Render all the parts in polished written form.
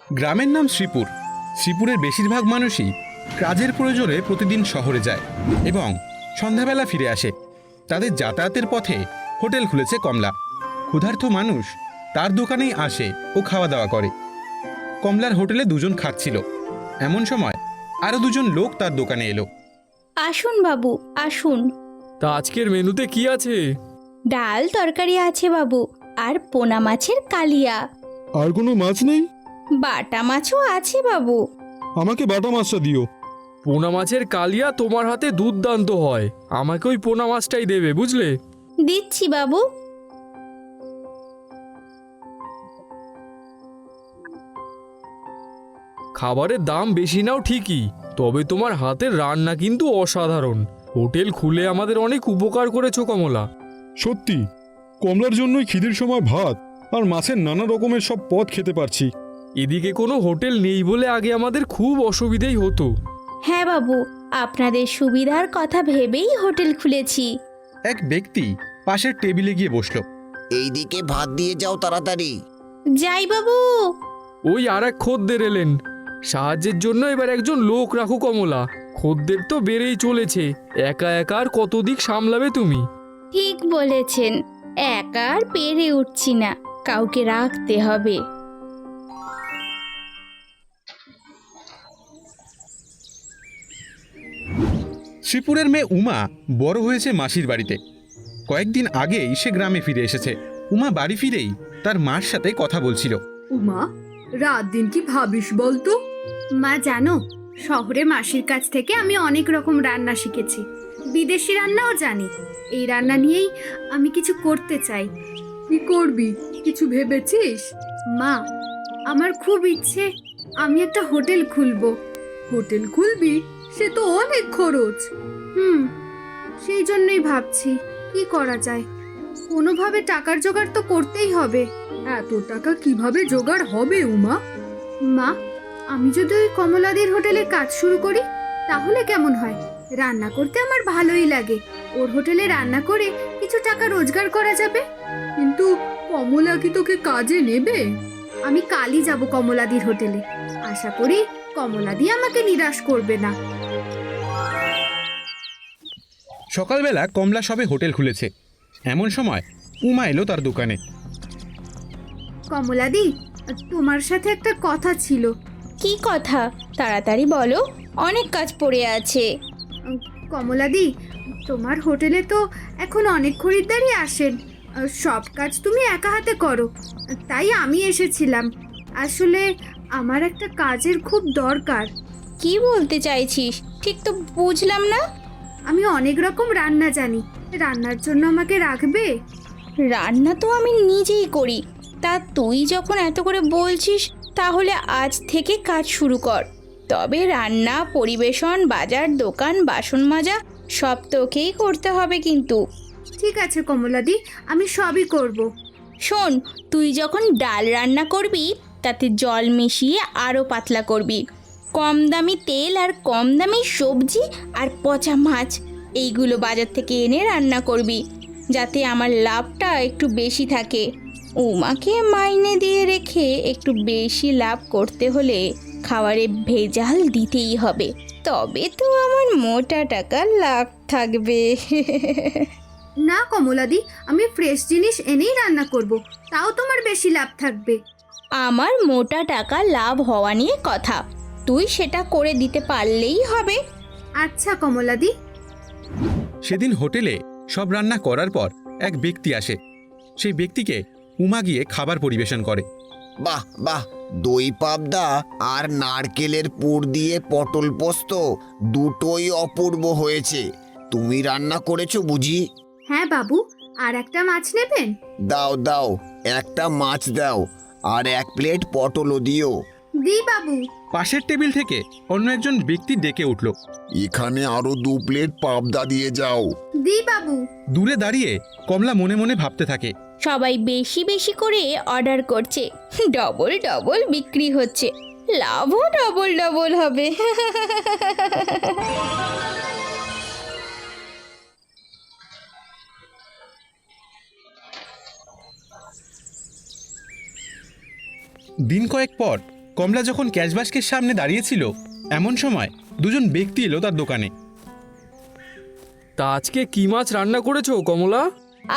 গ্রামের নাম শ্রীপুর। শ্রীপুরের বেশিরভাগ মানুষই কাজের প্রয়োজনে প্রতিদিন শহরে যায় এবং সন্ধ্যাবেলা ফিরে আসে। তাদের যাতায়াতের পথে হোটেল খুলেছে কমলা। ক্ষুধার্ত মানুষ তার দোকানেই আসে ও খাওয়া দাওয়া করে। কমলার হোটেলে দুজন খাচ্ছিল, এমন সময় আরো দুজন লোক তার দোকানে এলো। আসুন বাবু, আসুন। তা আজকের মেনুতে কি আছে? ডাল তরকারি আছে বাবু, আর পোনা মাছের কালিয়া। আর কোনো মাছ নেই? বাটা মাছও আছে বাবু। আমাকে বাটা মাছটা দিও। পোনা মাছের কালিয়া তোমার হাতে দুর্দান্ত হয়, আমাকে ওই পোনা মাছটাই দেবে, বুঝলে? দিচ্ছি বাবু। খাবারের দাম বেশি নাও ঠিকই, তবে তোমার হাতের রান্না কিন্তু অসাধারণ। হোটেল খুলে আমাদের অনেক উপকার করেছো কমলা। সত্যি, কমলার জন্যই খিদের সময় ভাত আর মাছের নানা রকমের সব পদ খেতে পারছি। এদিকে কোনো হোটেল নেই বলে আগে আমাদের খুব অসুবিধেই হতো। হ্যাঁ বাবু, আপনাদের সুবিধার কথা ভেবেই হোটেল খুলেছি। এক ব্যক্তি পাশের টেবিলে গিয়ে বসল। এইদিকে ভাত দিয়ে যাও তাড়াতাড়ি। যাই বাবু। ওই আর এক খদ্দের এলেন। সাহায্যের জন্য এবার একজন লোক রাখো কমলা, খদ্দের তো বেড়েই চলেছে, একা একা আর কত দিক সামলাবে তুমি? ঠিক বলেছেন, একা আর পেরে উঠছি না, কাউকে রাখতে হবে। শ্রীপুরের মেয়ে উমা বড় হয়েছে মাসির বাড়িতে। কয়েকদিন আগেই সে গ্রামে ফিরে এসেছে। উমা বাড়ি ফিরেই তার মার সাথে কথা বলছিল। উমা, রাত দিন কি ভাবিস বলতো? মা জানো, শহরে মাসির কাছ থেকে আমি অনেক রকম রান্না শিখেছি, বিদেশি রান্নাও জানি। এই রান্না নিয়েই আমি কিছু করতে চাই। কি করবি, কিছু ভেবেছিস? মা, আমার খুব ইচ্ছে আমি একটা হোটেল খুলবো। হোটেল খুলবি? সে তো অনেক খরচ। সেই জন্যই ভাবছি কি করা যায়। কোনোভাবে টাকার জোগাড় তো করতেই হবে। এত টাকা কিভাবে জোগাড় হবে উমা? মা, আমি যদি ওই কমলাদির হোটেলে কাজ শুরু করি তাহলে কেমন হয়? রান্না করতে আমার ভালোই লাগে, ওর হোটেলে রান্না করে কিছু টাকা রোজগার করা যাবে। কিন্তু কমলা কি তোকে কাজে নেবে? আমি কালই যাব কমলাদির হোটেলে, আশা করি কমলাদি আমাকে নিরাশ করবে না। সকালবেলা কমলা সবে হোটেল খুলেছে, এমন সময় উমা এলো তার দোকানে। কমলাদি, তোমার সাথে একটা কথা ছিল। কি কথা? তাড়াতাড়ি বলো, অনেক কাজ পড়ে আছে। কমলাদি, তোমার হোটেলে তো এখন অনেক খরিদ্দারই আসেন, সব কাজ তুমি একা হাতে করো, তাই আমি এসেছিলাম। আসলে আমার একটা কাজের খুব দরকার। কি বলতে চাইছিস? ঠিক তো বুঝলাম না। আমি অনেক রকম রান্না জানি, রান্নার জন্য আমাকে রাখবে? রান্না তো আমি নিজেই করি, তা তুই যখন এত করে বলছিস তাহলে আজ থেকে কাজ শুরু কর। তবে রান্না, পরিবেশন, বাজার, দোকান, বাসন মাজা সব তোকেই করতে হবে কিন্তু। ঠিক আছে কমলাদি, আমি সবই করব। শোন, তুই যখন ডাল রান্না করবি তাতে জল মিশিয়ে আরও পাতলা করবি। কম দামি তেল আর কম দামি সবজি আর পচা মাছ এইগুলো বাজার থেকে এনে রান্না করবি, যাতে আমার লাভটা একটু বেশি থাকে। উমাকে মাইনে দিয়ে রেখে একটু বেশি লাভ করতে হলে খাবারে ভেজাল দিতেই হবে, তবে তো আমার মোটা টাকা লাভ থাকবে। না কমলাদি, আমি ফ্রেশ জিনিস এনেই রান্না করব, তাও তোমার বেশি লাভ থাকবে। আমার মোটা টাকা লাভ হওয়া নিয়ে কথা, তুই সেটা করে দিতে পারলেই হবে। আচ্ছা কমলাদি। সেদিন হোটেলে সব রান্না করার পর এক ব্যক্তি আসে। সেই ব্যক্তিকে উমা গিয়ে খাবার পরিবেশন করে। বাহ বাহ, দই পাবদা আর নারকেলের পুর দিয়ে পটল পোস্ত দুটোই অপূর্ব হয়েছে। তুমি রান্না করেছো বুঝি? হ্যাঁ বাবু, আর একটা মাছ নেবেন? দাও দাও, একটা মাছ দাও আর এক প্লেট পটলও দিও। দি বাবু। পাশের টেবিল থেকে অন্য একজন ব্যক্তি ডেকে উঠল। এখানে আরো 2 প্লেট পাবদা দিয়ে যাও। দি বাবু। দূরে দাঁড়িয়ে কমলা মনে মনে ভাবতে থাকে, সবাই বেশি বেশি করে অর্ডার করছে, ডবল ডবল বিক্রি হচ্ছে, লাভও ডবল ডবল হবে। দিন কয়েক পর কমলা যখন ক্যাশবাস্কের সামনে দাঁড়িয়েছিল এমন সময় দুজন ব্যক্তি এলো তার দোকানে। তা আজকে কি মাছ রান্না করেছো কমলা?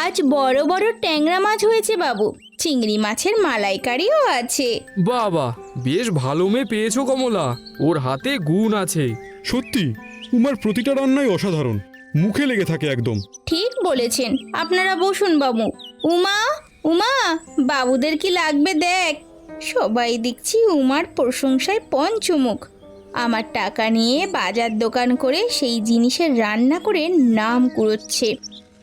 আজ বড় বড় ট্যাংরা মাছ হয়েছে বাবু, চিংড়ি মাছের মালাইকারিও আছে। বাবা, বেশ ভালো মেয়ে পেয়েছো কমলা, ওর হাতে গুণ আছে। সত্যি উমার প্রতিটা রান্নাই অসাধারণ, মুখে লেগে থাকে একদম। ঠিক বলেছেন, আপনারা বসুন বাবু। উমা, উমা, বাবুদের কি লাগবে দেখ। সবাই দেখছি উমার প্রশংসায় পঞ্চমুখ। আমার টাকা নিয়ে বাজার দোকান করে সেই জিনিসের রান্না করে নাম কুড়োচ্ছে।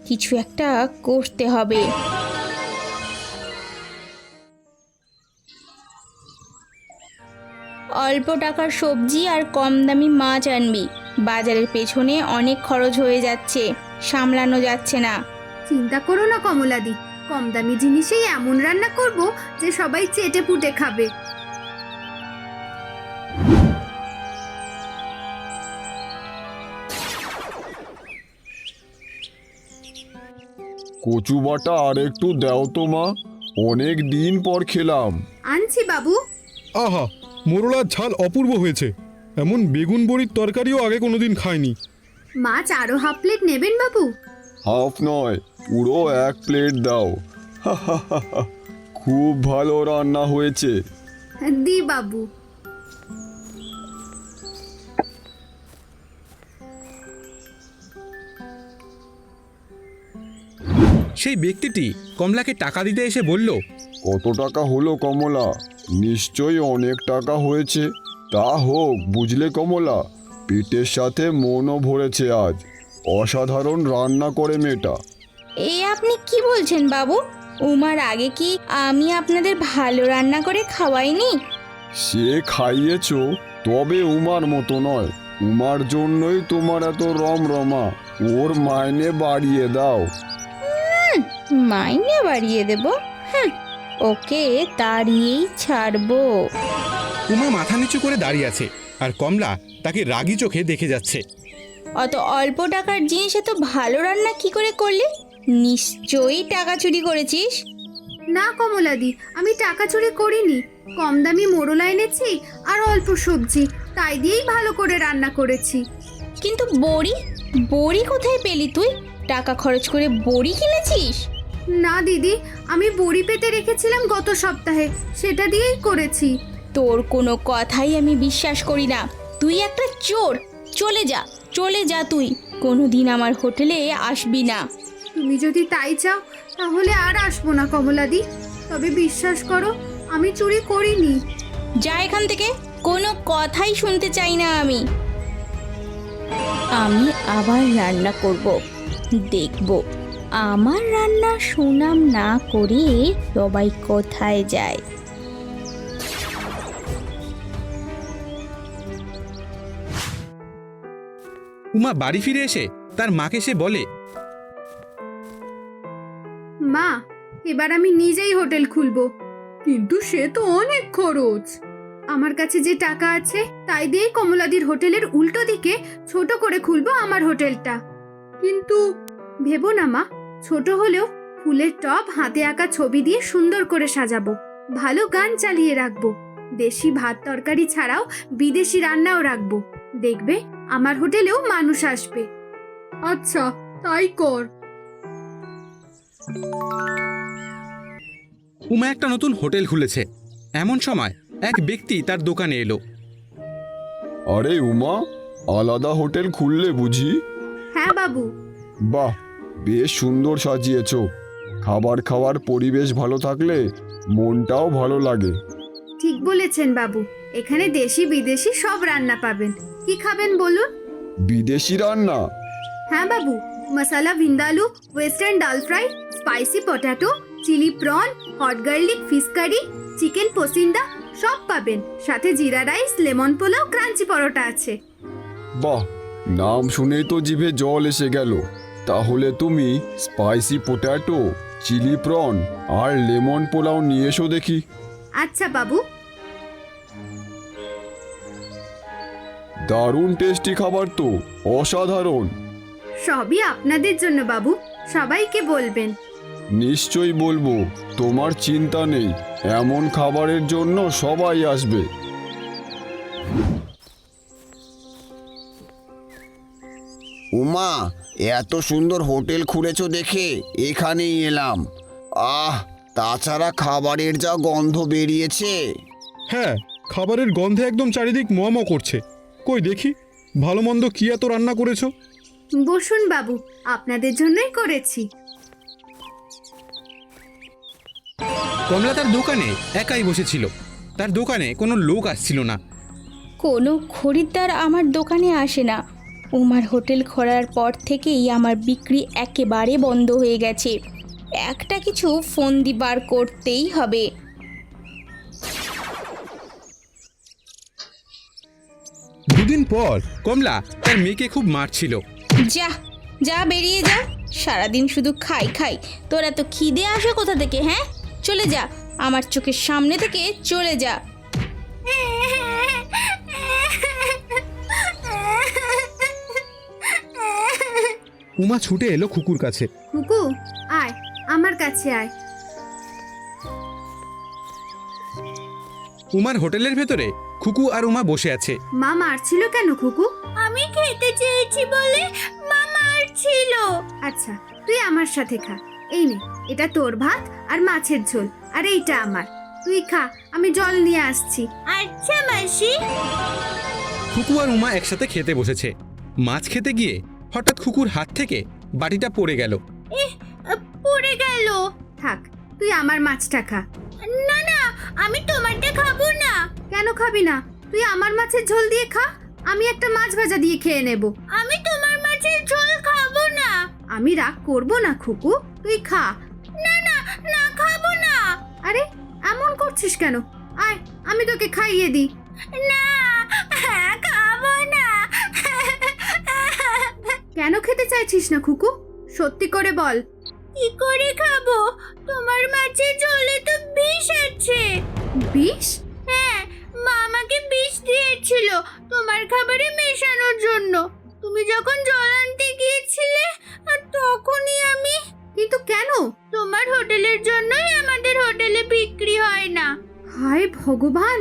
কিছু একটা করতে হবে। অল্প টাকার সবজি আর কম দামি মাছ আনবি। বাজারের পেছনে অনেক খরচ হয়ে যাচ্ছে, সামলানো যাচ্ছে না। চিন্তা করো না কমলাদি, কম দামি জিনিসেই এমন রান্না করব যে সবাই চেটে পুটে খাবে। কচু বাটা আর একটু দাও তো মা, অনেক দিন পর খেলাম। আনছি বাবু। আহা, মোরলার ঝাল অপূর্ব হয়েছে। এমন বেগুন বড়ির তরকারিও আগে কোনোদিন খাইনি। মাছ আরো হাফ প্লেট নেবেন বাবু? হাফ নয়, পুরো 1 প্লেট দাও। খুব ভালো রান্না হয়েছে। দি বাবু। সেই ব্যক্তিটি কমলাকে টাকা দিতে এসে বলল, কত টাকা হলো কমলা? নিশ্চয়ই অনেক টাকা হয়েছে। তা হোক, বুঝলে কমলা, পেটের সাথে মনও ভরেছে আজ। অসাধারণ রান্না করে মেয়েটা। এ আপনি কি বলছেন বাবু? উমার আগে কি আমি আপনাদের ভালো রান্না করে খাওয়াইনি? সে খাইয়েছো, তবে উমার মতো নয়। উমার জন্যই তোমার এত রমরমা। ওর মাইনে বাড়িয়ে দাও। মাইনে বাড়িয়ে দেব? ওকে তাড়িয়েই ছাড়বো। উমা মাথা নিচু করে দাঁড়িয়ে আছে আর কমলা তাকে রাগী চোখে দেখে যাচ্ছে। অত অল্প টাকার জিনিস এত ভালো রান্না কি করে করলি? নিশ্চয়ই টাকা চুরি করেছিস। না কমলাদি, আমি টাকা চুরি করিনি। কম দামি মোরলা এনেছি আর অল্প সবজি, তাই দিয়েই ভালো করে রান্না করেছি। কিন্তু বড়ি, বড়ি কোথায় পেলি তুই? টাকা খরচ করে বড়ি কিনেছিস? না দিদি, আমি বড়ি পেতে রেখেছিলাম গত সপ্তাহে, সেটা দিয়েই করেছি। তোর কোনো কথাই আমি বিশ্বাস করি না। তুই একটা চোর। চলে যা, চলে যা তুই। কোনোদিন আমার হোটেলে আসবি না। তুমি যদি তাই চাও তাহলে আর আসবো না কমলাদি। তবে বিশ্বাস করো, আমি চুরি করিনি। যা এখান থেকে, কোনো কথাই শুনতে চাই না আমি। আমি আবার রান্না করব, দেখব আমার রান্না সুনাম না করে সবাই কোথায় যায়। উমা বাড়ি ফিরে এসে তার মাকে সে বলে, মা, এবার আমি নিজেই হোটেল খুলবো, কিন্তু সে তো অনেক খরচ। আমার কাছে যে টাকা আছে তাই দিয়ে কমলাদির হোটেলের উল্টো দিকে ছোট করে খুলবো আমার হোটেলটা। কিন্তু ভেবো না মা, ছোট হলেও ফুলের টব হাতে আঁকা ছবি দিয়ে সুন্দর করে সাজাবো। ভালো গান চালিয়ে রাখবো। দেশি ভাত তরকারি ছাড়াও বিদেশি রান্নাও রাখবো। দেখবে আমার হোটেলেও মানুষ আসবে। আচ্ছা, তাই কর। উমা একটা নতুন হোটেল খুলেছে। এমন সময় এক ব্যক্তি তার দোকানে এলো। আরে উমা, আলাদা হোটেল খুললে বুঝি? হ্যাঁ বাবু। বাহ, বেশ সুন্দর সাজিয়েছো। খাবার খাওয়ার পরিবেশ ভালো থাকলে মনটাও ভালো লাগে। ঠিক বলেছেন বাবু, এখানে দেশি বিদেশি সব রান্না পাবেন। কি খাবেন বলুন? বিদেশি রান্না? হ্যাঁ বাবু, masala vindaloo, western dal fry, spicy potato, chilli prawn, hot garlic fish curry, chicken pasanda সব পাবেন। সাথে jeera rice, lemon pulao, crunchy paratha আছে। বাহ, নাম শুনেই তো জিভে জল এসে গেল। তাহলে তুমি স্পাইসি পটাটো, চিলি প্রন আর লেমন পোলাও নিয়ে এসো দেখি। আচ্ছা বাবু। দারুণ টেস্টি খাবার তো, অসাধারণ। সবই আপনাদের জন্য বাবু, সবাইকে বলবেন। নিশ্চয়ই বলবো, তোমার চিন্তা নেই, এমন খাবারের জন্য সবাই আসবে। উমা, এত সুন্দর হোটেল খুলেছো দেখে এখানেই এলাম। তাছাড়া খাবারের যা গন্ধ বেরিয়েছে। হ্যাঁ, খাবারের গন্ধে একদম চারিদিক ম করছে। কই দেখি, ভালো মন্দ কি এত রান্না করেছো? বসুন বাবু, আপনাদের জন্যই করেছি। কমলা তার দোকানে একাই বসেছিল। তার দোকানে কোনো লোক আসছিল না। কোনো খরিদ্দার আমার দোকানে আসে না। উমার হোটেল খোলার পর থেকেই আমার বিক্রি একেবারে বন্ধ হয়ে গেছে। একটা কিছু ফন্দি বার করতেই হবে। দুদিন পর কমলা তার মেয়েকে খুব মারছিল। যা যা বেরিয়ে যা, সারাদিন শুধু খাই খাই। তোর এত খিদে আসে কোথা থেকে? হ্যাঁ, চলে যা, আমার চোখের সামনে থেকে চলে যা। উমা ছুটে এলো খুকুর কাছে। খুকু, আয় আমার কাছে আয়। উমার হোটেলের ভেতরে খুকু আর উমা বসে আছে। মা মারছিল কেন খুকু? আমি খেতে চেয়েছি বলে মা মারছিল। আচ্ছা, তুই আমার সাথে খা। এই নে, এটা তোর ভাত আর মাছের ঝোল, আর এইটা আমার। তুই খা, আমি জল নিয়ে আসছি। আচ্ছা মাসি। খুকু আর উমা একসাথে খেতে বসেছে। মাছ খেতে গিয়ে হঠাৎ খুকুর হাত থেকে বাটিটা পড়ে গেল। পড়ে গেল। থাক, তুই আমার মাছটা খা। না না, আমি তোমারটা খাবো না। কেন খাবি না? তুই আমার মাছের ঝোল দিয়ে খা, আমি একটা মাছ ভাজা দিয়ে খেয়ে নেব। আমি তোমার মাছের ঝোল খাবো না। আমি রাগ করব না খুকু, তুই খা। না না না, খাবো না। আরে এমন করছিস কেন? আয়, আমি তোকে খাইয়ে দিই। না, খাবো না। কেন খেতে চাইছিস না খুকু? সত্যি করে বল। কি করে খাবো? তোমার মাছের ঝোলে তো বিষ আছে। বিষ? হ্যাঁ, মা আমাকে বিষ দিয়েছিল তোমার খাবারে মেশানোর জন্য। তুমি যখন জল আনতে গিয়েছিলে তখনই আমি। কিন্তু কেন? তোমার হোটেলের জন্যই আমাদের হোটেলে বিক্রি হয় না। হায় ভগবান,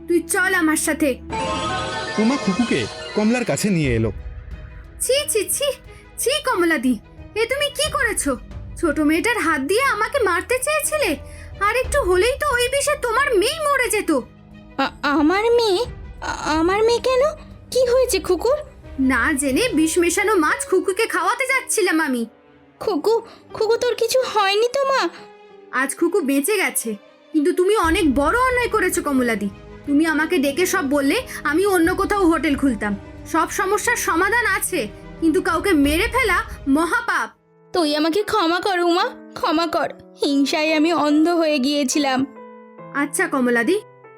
তুই চল আমার সাথে। উমা খুকুকে কমলার কাছে নিয়ে এলো। ছি ছি ছি ছি, কমলাদি, এ তুমি কি করেছো? ছোট মেয়েটার হাত দিয়ে আমাকে মারতে চেয়েছিলে, আর একটু হলেই তো ওই বিষে তোমার মেয়ে মরে যেত। আমার মেয়ে? আমার মেয়ে কেন? কি হয়েছে খুকুর? না জেনে বিষ মেশানো মাছ খুকুকে খাওয়াতে যাচ্ছিলাম আমি। খুকু, খুকু তোর কিছু হয়নি তো মা? আজ খুকু বেঁচে গেছে, কিন্তু তুমি অনেক বড় অন্যায় করেছো কমলাদি। তুমি আমাকে ডেকে সব বললে আমি অন্য কোথাও হোটেল খুলতাম। সব সমস্যার সমাধান আছে, কিন্তু কাউকে মেরে ফেলা মহাপাপ। তুই আমাকে ক্ষমা কর উমা, ক্ষমা কর। হিংসায় আমি অন্ধ হয়ে গিয়েছিলাম। আচ্ছা কমলাদি,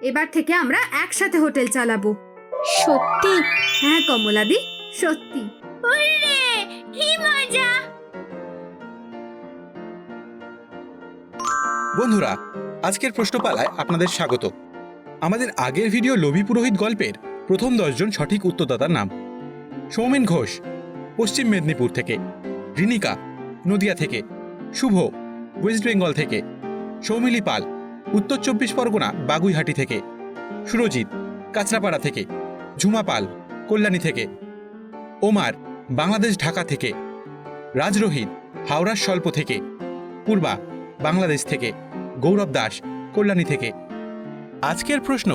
এবার থেকে আমরা একসাথে হোটেল চালাবো। সত্যি? হ্যাঁ কমলাদি, সত্যি। কি মজা! বন্ধুরা, আজকের প্রশ্নপালায় আপনাদের স্বাগত। আমাদের আগের ভিডিও লোভী পুরোহিত গল্পের প্রথম 10 জন সঠিক উত্তরদাতার নাম: সৌমেন ঘোষ, পশ্চিম মেদিনীপুর থেকে; রিনিকা, নদিয়া থেকে; শুভ, ওয়েস্ট বেঙ্গল থেকে; সৌমিলি পাল, উত্তর 24 পরগনা, বাগুইহাটি থেকে; সুরজিৎ, কাঁচরাপাড়া থেকে; ঝুমা পাল, কল্যাণী থেকে; ওমার, বাংলাদেশ, ঢাকা থেকে; রাজরোহিত, হাওড়ার স্বল্প থেকে; পূর্বা, বাংলাদেশ থেকে; গৌরব দাস, কল্যাণী থেকে। আজকের প্রশ্ন: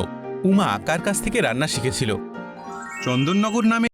উমা কার কাছ থেকে রান্না শিখেছিল? চন্দননগর নামে